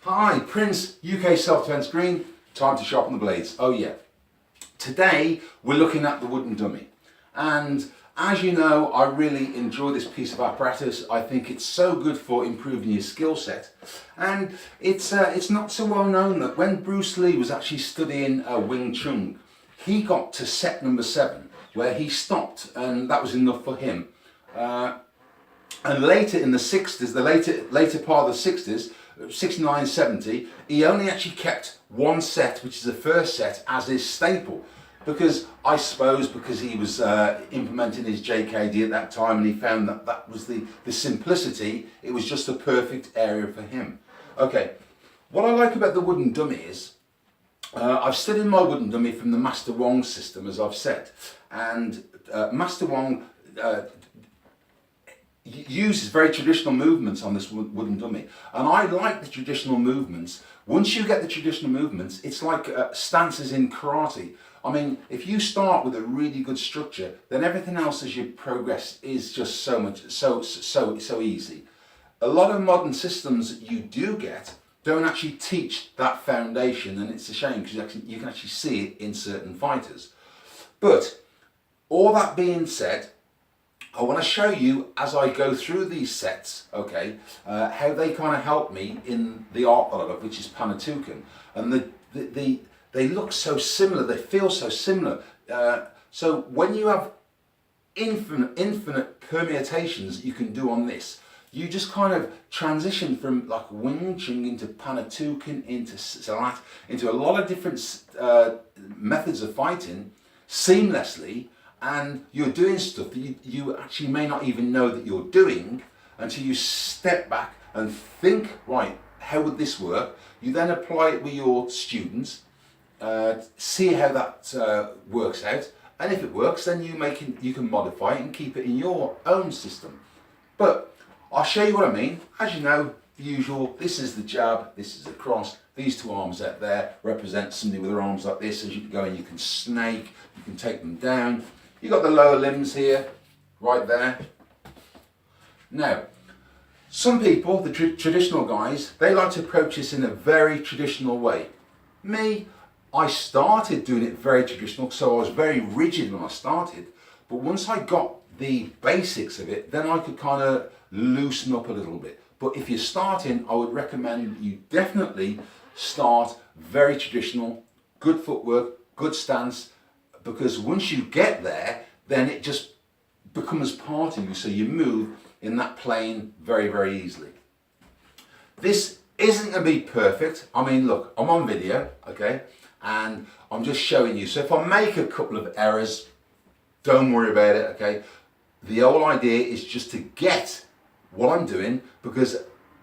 Hi, Prince, UK Self-Defense Green. Time to sharpen the blades. Oh yeah. Today we're looking at the wooden dummy. And as you know, I really enjoy this piece of apparatus. I think it's so good for improving your skill set. And it's not so well known that when Bruce Lee was actually studying Wing Chun, he got to set number 7, where he stopped, and that was enough for him. And later in the 60s, the later part of the 60s, 69, 70, he only actually kept one set, which is the first set, as his staple. Because I suppose because he was implementing his JKD at that time, and he found that that was the simplicity, it was just the perfect area for him. Okay, what I like about the wooden dummy is, I've studied my wooden dummy from the Master Wong system, as I've said. And Master Wong uses very traditional movements on this wooden dummy, and I like the traditional movements. Once you get the traditional movements, it's like stances in karate. I mean, if you start with a really good structure, then everything else as you progress is just so easy. A lot of modern systems that you do get don't actually teach that foundation, and it's a shame because you can actually see it in certain fighters. But all that being said, I want to show you as I go through these sets, okay, how they kind of help me in the art that I love, which is Panantukan. And they look so similar, they feel so similar. So when you have infinite permutations that you can do on this, you just kind of transition from like Wing Chun into Panantukan, into Silat, into a lot of different methods of fighting seamlessly. And you're doing stuff that you actually may not even know that you're doing until you step back and think, right, how would this work? You then apply it with your students, see how that works out, and if it works, then you can modify it and keep it in your own system. But I'll show you what I mean. As you know, the usual, this is the jab, this is the cross, these two arms out there represent somebody with their arms like this. As you go in, you can snake, you can take them down. You've got the lower limbs here, right there. Now, some people, the traditional guys, they like to approach this in a very traditional way. Me, I started doing it very traditional, so I was very rigid when I started. But once I got the basics of it, then I could kind of loosen up a little bit. But if you're starting, I would recommend you definitely start very traditional, good footwork, good stance, because once you get there, then it just becomes part of you, so you move in that plane very, very easily. This isn't going to be perfect. I mean, look, I'm on video, okay, and I'm just showing you. So if I make a couple of errors, don't worry about it, okay? The whole idea is just to get what I'm doing, because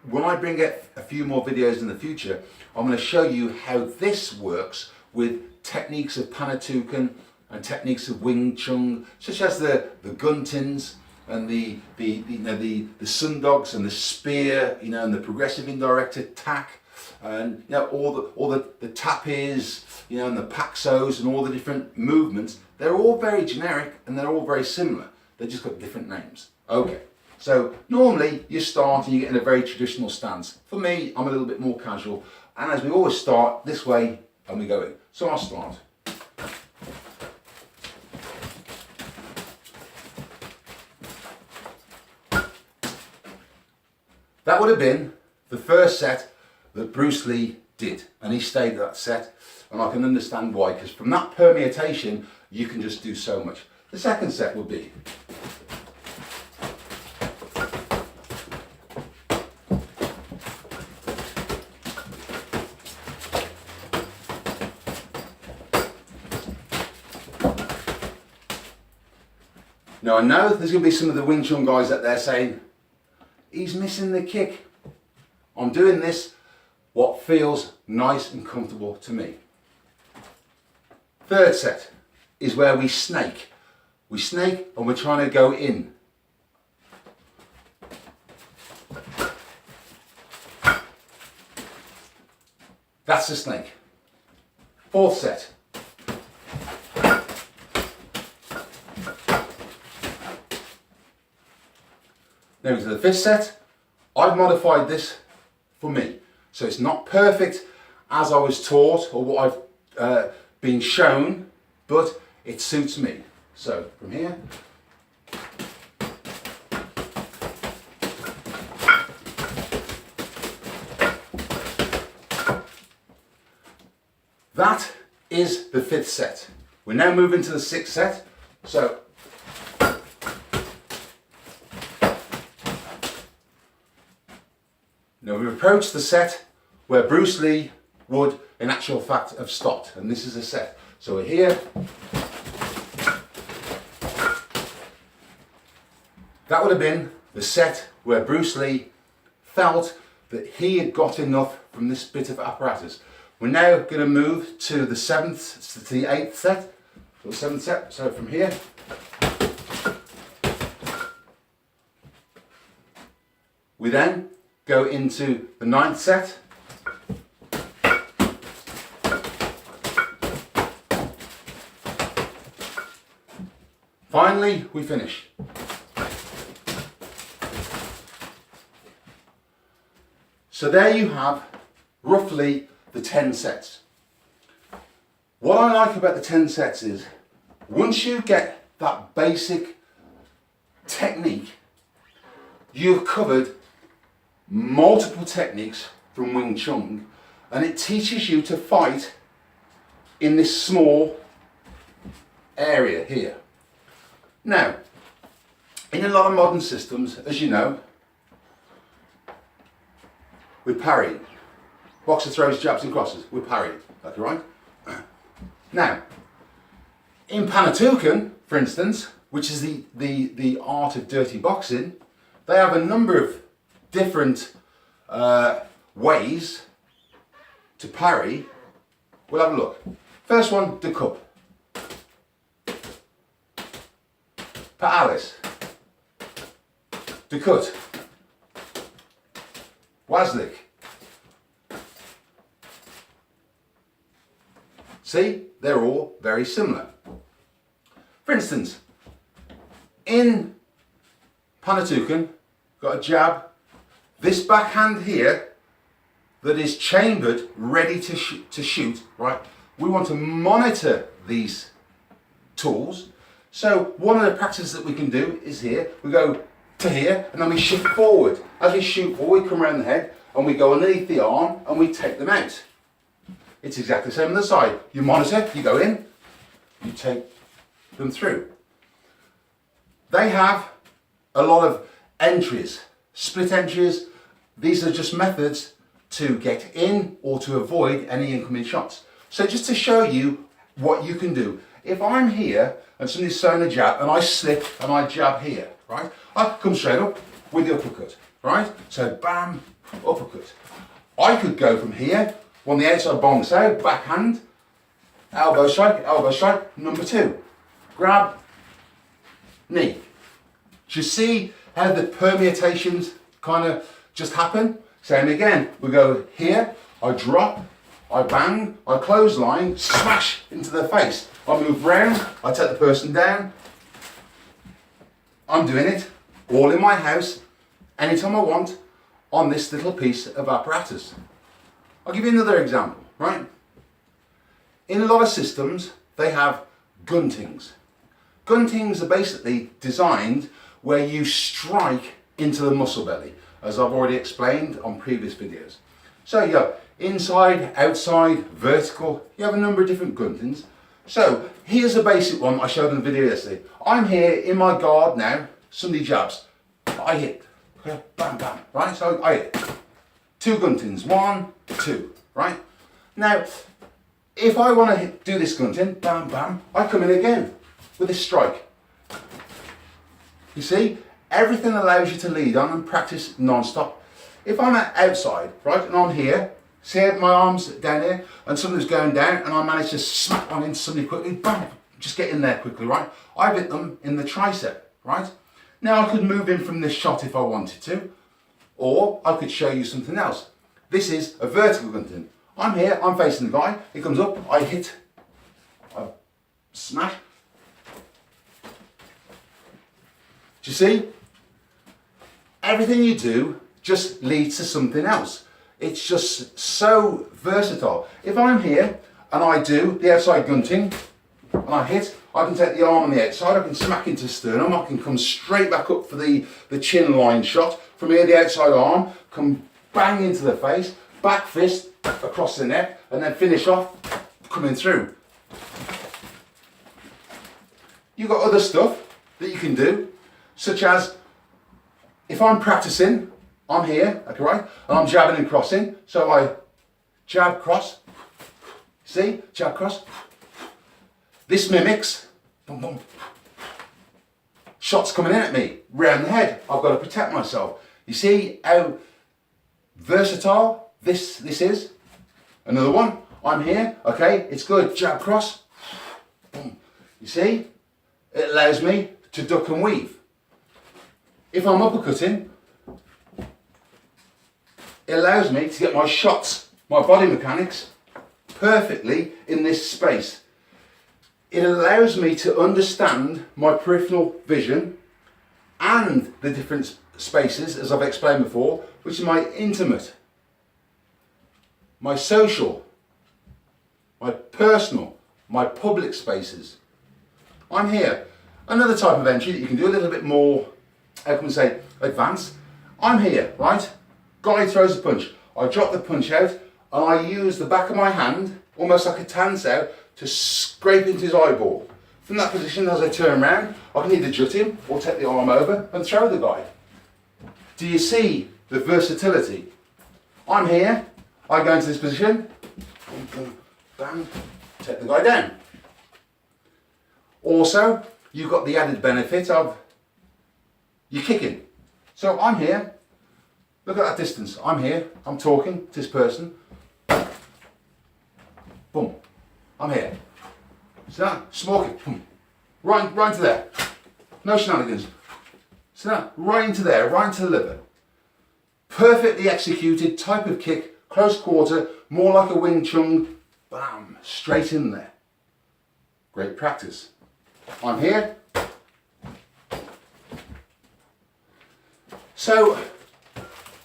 when I bring out a few more videos in the future, I'm going to show you how this works with techniques of Panantukan and techniques of Wing Chun, such as the guntins and the sundogs and the spear, and the progressive indirect attack, and all the tapis, and the paxos and all the different movements. They're all very generic and they're all very similar. They've just got different names. Okay. So normally you start and you get in a very traditional stance. For me, I'm a little bit more casual, and as we always start this way and we go in. So I'll start. That would have been the first set that Bruce Lee did, and he stayed at that set, and I can understand why, because from that permutation you can just do so much. The second set would be now, I know there's going to be some of the Wing Chun guys out there saying, he's missing the kick. I'm doing this, what feels nice and comfortable to me. Third set is where we snake. We snake and we're trying to go in. That's the snake. Fourth set. Now to the fifth set. I've modified this for me. So it's not perfect as I was taught or what I've been shown, but it suits me. So from here, that is the 5th set. We're now moving to the 6th set. So now we've approached the set where Bruce Lee would, in actual fact, have stopped. And this is a set. So we're here. That would have been the set where Bruce Lee felt that he had got enough from this bit of apparatus. We're now going to move to the 7th, to the 8th set, so the 7th set. So from here, we then go into the 9th set. Finally, we finish. So there you have roughly the 10 sets. What I like about the 10 sets is once you get that basic technique, you've covered multiple techniques from Wing Chun, and it teaches you to fight in this small area here. Now, in a lot of modern systems, as you know, we parry. Boxer throws jabs and crosses, we parry. That's right. Now, in Panatukan, for instance, which is the art of dirty boxing, they have a number of different ways to parry. We'll have a look. First one, the cup. Pa'alis. The cut. Waslik. See, they're all very similar. For instance, in Panatukan, got a jab, this backhand here that is chambered, ready to shoot, right? We want to monitor these tools. So one of the practices that we can do is here, we go to here and then we shift forward. As we shoot forward, we come around the head and we go underneath the arm and we take them out. It's exactly the same on the side. You monitor, you go in, you take them through. They have a lot of entries, split entries. These are just methods to get in or to avoid any incoming shots. So just to show you what you can do. If I'm here and somebody's throwing a jab and I slip and I jab here, right? I come straight up with the uppercut, right? So bam, uppercut. I could go from here, on the outside bong out, backhand, elbow strike, number 2. Grab, knee. Do you see how the permutations kind of just happen? Same again, we go here, I drop, I bang, I clothesline, smash into the face. I move round, I take the person down. I'm doing it all in my house, anytime I want, on this little piece of apparatus. I'll give you another example, right? In a lot of systems, they have guntings. Guntings are basically designed where you strike into the muscle belly, as I've already explained on previous videos. So you have inside, outside, vertical, you have a number of different guntings. So here's a basic one I showed in the video yesterday. I'm here in my guard now, somebody jabs, I hit, bam, bam, right? So I hit. 2 guntings, 1, 2, right? Now, if I want to do this gunting, bam, bam, I come in again with a strike. You see, everything allows you to lead on and practice non-stop. If I'm outside, right, and I'm here, see my arms down here, and something's going down, and I manage to smack one into somebody quickly, bam, just get in there quickly, right? I've hit them in the tricep, right? Now I could move in from this shot if I wanted to, or I could show you something else. This is a vertical gunting. I'm here, I'm facing the guy, he comes up, I hit, I smash. Do you see? Everything you do just leads to something else. It's just so versatile. If I'm here and I do the outside gunting and I hit, I can take the arm on the outside, I can smack into sternum, I can come straight back up for the chin line shot. From here, the outside arm, come bang into the face, back fist across the neck, and then finish off coming through. You've got other stuff that you can do, such as if I'm practicing, I'm here, okay, right, and I'm jabbing and crossing, so I jab, cross, see, jab, cross. This mimics, boom, boom, shots coming in at me, round the head. I've got to protect myself. You see how versatile this is? Another one, I'm here, okay, it's good, jab, cross, boom. You see, it allows me to duck and weave. If I'm uppercutting, it allows me to get my shots, my body mechanics, perfectly in this space. It allows me to understand my peripheral vision and the different spaces, as I've explained before, which is my intimate, my social, my personal, my public spaces. I'm here. Another type of entry that you can do a little bit more, how can we say, advanced. I'm here, right? Guy throws a punch. I drop the punch out and I use the back of my hand, almost like a Tan Sao, to scrape into his eyeball. From that position, as I turn around, I can either jut him or take the arm over and throw the guy. Do you see the versatility? I'm here, I go into this position, boom, boom, bang, take the guy down. Also, you've got the added benefit of you're kicking. So I'm here, look at that distance. I'm here, I'm talking to this person. Boom, I'm here. See that? Small kick, boom. Right to there. No shenanigans. See that? Right into there, right into the liver. Perfectly executed type of kick, close quarter, more like a Wing Chun. Bam, straight in there. Great practice. I'm here. So,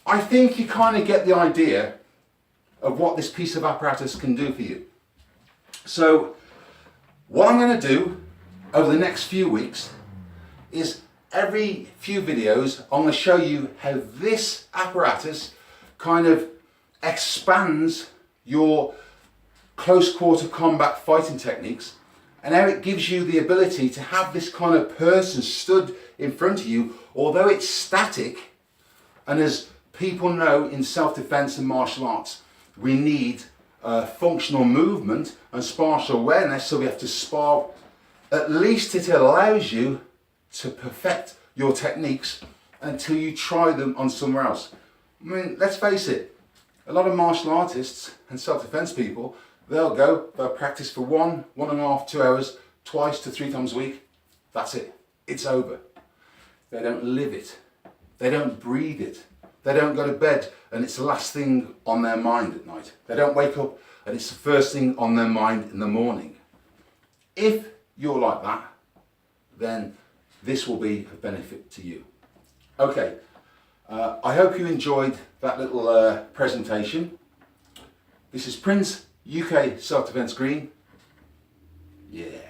I think you kind of get the idea of what this piece of apparatus can do for you. So, what I'm going to do over the next few weeks is every few videos I'm going to show you how this apparatus kind of expands your close quarter combat fighting techniques, and how it gives you the ability to have this kind of person stood in front of you, although it's static. And as people know in self-defense and martial arts, we need functional movement and spatial awareness, so we have to spar. At least it allows you to perfect your techniques until you try them on somewhere else. I mean, let's face it, a lot of martial artists and self-defense people, they'll practice for 1.5, 2 hours, twice to 3 times a week. That's it. It's over. They don't live it. They don't breathe it. They don't go to bed and it's the last thing on their mind at night. They don't wake up and it's the first thing on their mind in the morning. If you're like that, then this will be a benefit to you. Okay, I hope you enjoyed that little presentation. This is Prince, UK Self-Defense Green. Yeah.